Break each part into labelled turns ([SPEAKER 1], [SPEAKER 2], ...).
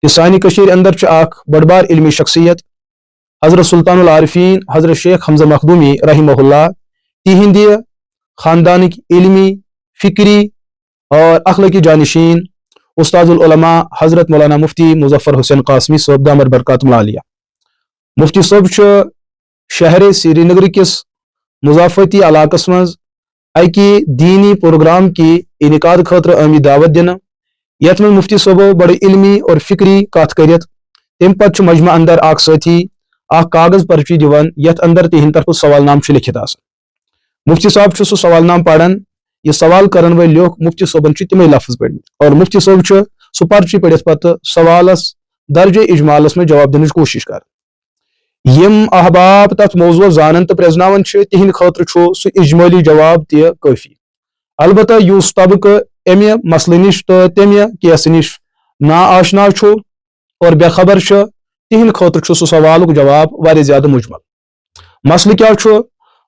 [SPEAKER 1] کہ سانی کشیر اندر اخ بڑ بار علمی شخصیت حضرت سلطان العارفین حضرت شیخ حمزہ مخدومی رحمہ اللہ تہند خاندانک علمی فکری اور اخلاقی جانشین استاد العلماء حضرت مولانا مفتی مظفر حسین قاسمی صاحب دامت برکاتہم العالیہ. مفتی صاحب شہر سری نگر کس مضافاتی علاقس مز اکہ دینی پروگرام کی انعقاد خاطر آمد دعوت دن یت میں مفتی صاحبو بڑے علمی اور فکری کت کرت تم پتہ مجمع اندر اخ ساتھی اخ کاغذ پرچی دیوان یت اندر تہند طرف سوال نام لکھت آسان. مفتی صاحب سہ سوال نام پڑھان یہ سوال کرن ول لوگ مفتی صاحبن تمے لفظ پڑھ اور مفتی صاحب سہ پرچی پڑھت پتہ سوالس درجہ اجمالس میں جواب دنچ کوشش کر. یم احباب تت موضوع زانن تو پرزناون تہند خاطر سہ اجمالی جواب تہ کافی. البتہ یس طبقہ امہ مسلہ نش تو تمہ کیس نش نا آشنا اور بے خبر تہند خاطر سہ سوالک جواب واریاہ زیادہ مجمل. مسئلہ کیا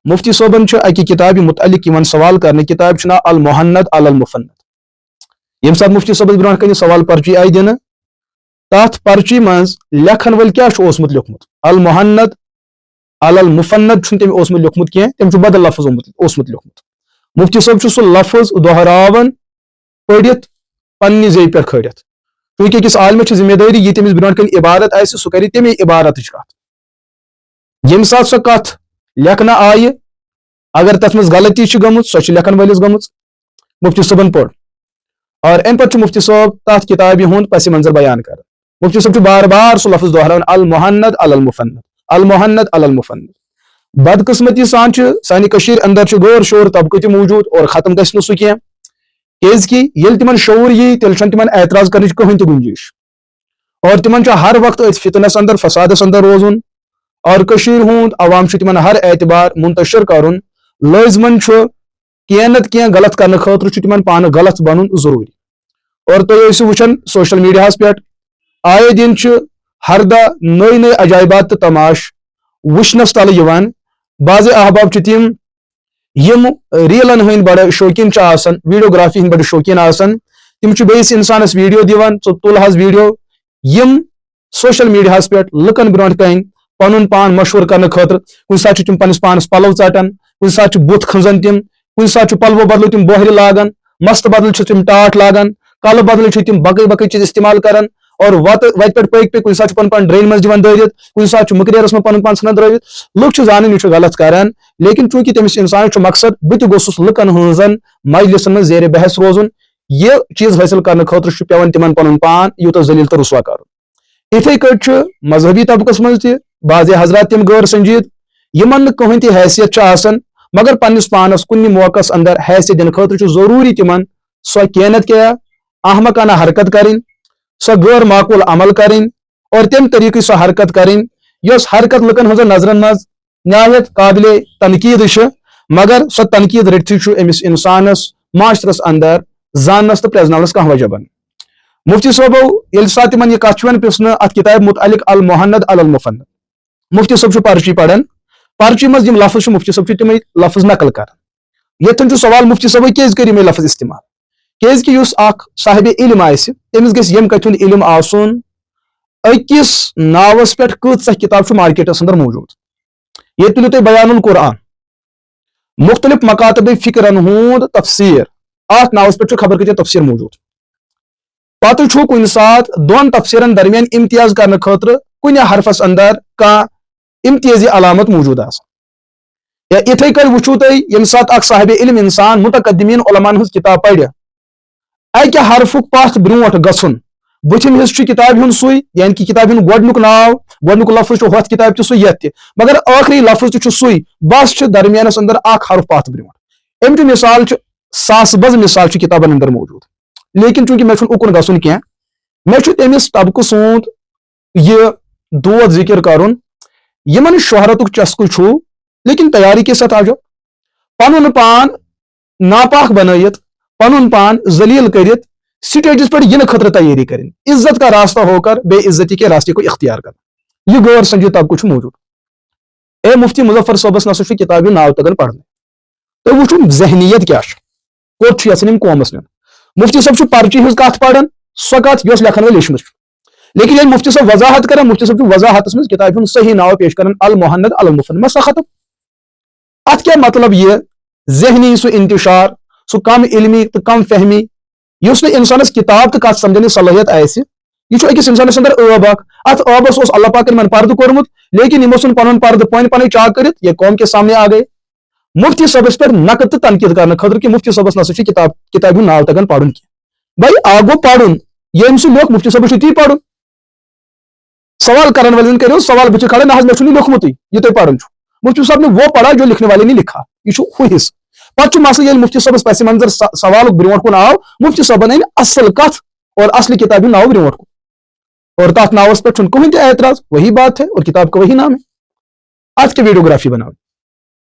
[SPEAKER 1] مفتی صاحبن اکہ کتاب متعلق سوال کرنے کتاب نا المحند علی المفند. یم سات مفتی صاحب برہ کن سوال پرچی آئی دن تات پرچی مز لکھن ول کیا اوسمت لیکھمت المحند علی المفند تم اوسمت لیکھمت کی تم بدل لفظ اوسمت لیکھمت. مفتی صاحب سہ لفظ دہراون پڑھت پنہ زی پہ کھڑت چونکہ اکس عالمس ذمہ داری یہ تمس برہ کن عبارت آہ سہ کر تمے عبارت کت. یم سات سہ کت لکھنہ آئی اگر تر مز غلطی گمت سہ لکھن ولس گمت مفتی صاحبن پڑھ اور ام پتہ مفتی صاحب تات کتابہ ہند پس منظر بیان کر. مفتی صاحب بار بار سہ لفظ دہراون المحند علی المفند المحند علی المفند. بدقسمتی سان سانہ کشیر اندر غور شور طبقہ تہ موجود اور ختم گژھِ نہٕ سہ کینٛہہ کیازکہ ییٚلہِ تمن شعور یی تیٚلہِ چھنہٕ تمن اعتراض کرنٕچ کٕہٕنۍ تہِ گنجائش اور تمن ہر وقت أتھۍ فتنس اندر فسادس اندر روزن اور کشیر ہند عوام تمن ہر اعتبار منتشر کرن لازمن کینٛہہ نتہٕ کینٛہہ غلط کرنے خاطر تمن پانہ غلط بنن ضروری. اور تُہۍ ٲسِو وٕچھان سوشل میڈیاہس پٮ۪ٹھ آئے دن ہر دہ نئی نئی عجائبات تو تماش وچھنس تل یوان. بعض احباب تم یم ریلن ہند بڑے شوقین آسان ویڈیوگرافی ہند بڑے شوقین آسان تم بیس انسانس ویڈیو دیوان ژٕ تُل حظ ویڈیو یم سوشل میڈیاہس پہ لکن برونٛٹھ کن پن پان مشہور کرنے خاطر کن سات تم پنس پانس پلو ژٹان کن سات بت کھنزان تم کن سات پلو بدلو تم بوہر لاگان مست بدل تم ٹاٹھ لاگان کل بدل تم بقی بقی چیز استعمال کران اور وت پہ پک کن سات پن پان ڈرین مز دِوان دٲرِتھ کن سات مکریرس من پن پان ژھٕنان ترٲوِتھ. لُکھ زانن یہ غلط کران لیکن چونکہ تمس انسان مقصد بت گوٚژھُس لُکن ہنزن مجلسن من زیر بحث روزن یہ چیز حٲصِل کرنے خاطر پیوان تمن پن پان یوٗتاہ ذلیل تو رسوا کرُن. یِتھے کٔٹھۍ مذہبی طبقس مز تہِ بعض حضرات تم غٲر سنجیٖد یمن نہٕ کٕہٕنۍ تہِ حیثیت آسان مگر پننس پانس کُنہِ موقعس اندر حیثیت دنہٕ خاطرٕ ضروری تمن سۄ کینٛہہ نتہٕ کینٛہہ احمقانہ حرکت کرٕنۍ سۄ غٲر معقول عمل کرٕنۍ اور تمہِ طریقہٕ سۄ حرکت کرٕنۍ یۄس حرکت لُکن ہٕنزن نظرن منٛز نہایت قابل تنقید مگر سۄ تنقید رٔٹتھٕے أمِس انسانس معاشرس اندر زاننس تو پرزناونس کانٛہہ وجہ بنان. مفتی صٲبو ییٚلہِ ساتہٕ تمن یہ کتھ چھِ پرژھنہٕ اتھ کتابہِ متعلق المحند علی المفند مفتی صٲب پرچی پران پرچی مز یم لفظ مفتی صٲب تمے لفظ نقل کران یتن سوال مفتی صٲب کیٛازِ کٔرۍ یِمے لفظ استعمال کیٛازِ یُس اکھ صاحب علم آسہِ تٔمِس گژھِ ییٚمہِ کتھِ ہُنٛد علم آسُن أکِس ناوس پٮ۪ٹھ کۭژاہ کتاب چھُ مارکیٹس اندر موجود. ییٚتہِ تُلِو تُہۍ بیان القرآن مختلف مکاتب فکرن ہُنٛد تفسیر اتھ ناوس پٮ۪ٹھ چھُ خبر کۭتیاہ تفسیر موجود. پتہٕ چھُ کُنہِ ساتہٕ دۄن تفسیرن درمیان امتیاز کرنہٕ خٲطرٕ کُنہِ حرفس اندر کانٛہہ امتیازی علامت موجود آسان یا یِتھے کٔنۍ وٕچھو تُہۍ ییٚمہِ ساتہٕ اکھ صاحب علم انسان متقدمین علماءن ہٕنٛز کتاب پرِ اکہِ حرفُک پتھ برونٛٹھ گژھُن بٕتھِم حصہٕ چھُ کتابہِ ہُنٛد سُے یعنی کہ کتابہِ ہُنٛد گۄڈنیُک ناو گۄڈنیُک لفظ چھُ ہۄتھ کتابہِ تہِ سُے یتھ تہِ مگر ٲخری لفظ تہِ چھُ سُے بس چھُ درمیانس اندر اکھ حرف پتھ برونٛٹھ. امچ مثال چھِ ساس بز مثال چھِ کتابن اندر موجود لیکن چونکہ مےٚ چھُنہٕ اُکُن گژھُن کینٛہہ مےٚ چھُ تٔمِس طبقہٕ سُنٛد یہِ دود ذکر کرُن یمن شہرتُک چسکہٕ چھُ لیکن تیاری کے ساتھ آجو پنُن پان ناپاک بنٲیِتھ پنُن پان ذلیل کٔرِتھ سٹیجز پر ینہٕ خٲطرٕ تیاری کریں عزت کا راستہ ہو کر بے عزتی کے راستے کو اختیار کرنا یہ غور سنجیدہ طبقہ چھُ موجود. اے مفتی مظفر صٲبس نسا چھُ کتابہِ ناو تگان پرنہٕ تُہۍ وٕچھِو ذہنیت کیاہ چھِ کوٚت چھُ یژھان یِم قومس نیُن. مفتی صٲب چھُ پرچی ہٕنٛز کتھ پران سۄ کتھ یۄس لیکھن وٲلۍ لیچھمٕژ چھُ لیکن یہ مفتی صاحب وضاحت کران مفتی صاحب وضاحت میں کتاب ہند صحیح ناو پیش کران المحند المفن مسا ختم ات کیا مطلب یہ ذہنی سو انتشار سو کم علمی تو کم فہمی اس نے انسانس کتاب تو کت سمجھنے صلاحیت آئے یہ اکس انسانس اندر عب ات عبس اللہ پاک من پردہ کورمت لیکن یمو سن پن پردہ پن چاک کرت یہ قوم کے سامنے آ گئے مفتی صاحبس پہ نقد تو تنقید کرنے خاطر کہ مفتی صاحبس نسا کتاب ہند ناو تگان پڑھن کی بھائی آگو پڑھن یم سہ لوک مفتی صاحب تی پڑھن سوال کرنے والے کرو سوال بچے کھڑے نہ مجھے لوکمت یہ تھی پڑھن مفتی صاحب نے وہ پڑھا جو لکھنے والے نے لکھا یہ ہو حصہ پتہ مسئلہ یل مفتی صاحبس پس منظر سوال برو کن آو مفتی صاحبن ان اصل کت اور اصل کتاب ناو برو کن اور تات ناوس پہ کہیں تہ اعتراض وہی بات ہے اور کتاب کا وہی نام ہے آج کی ویڈیوگرافی بناؤ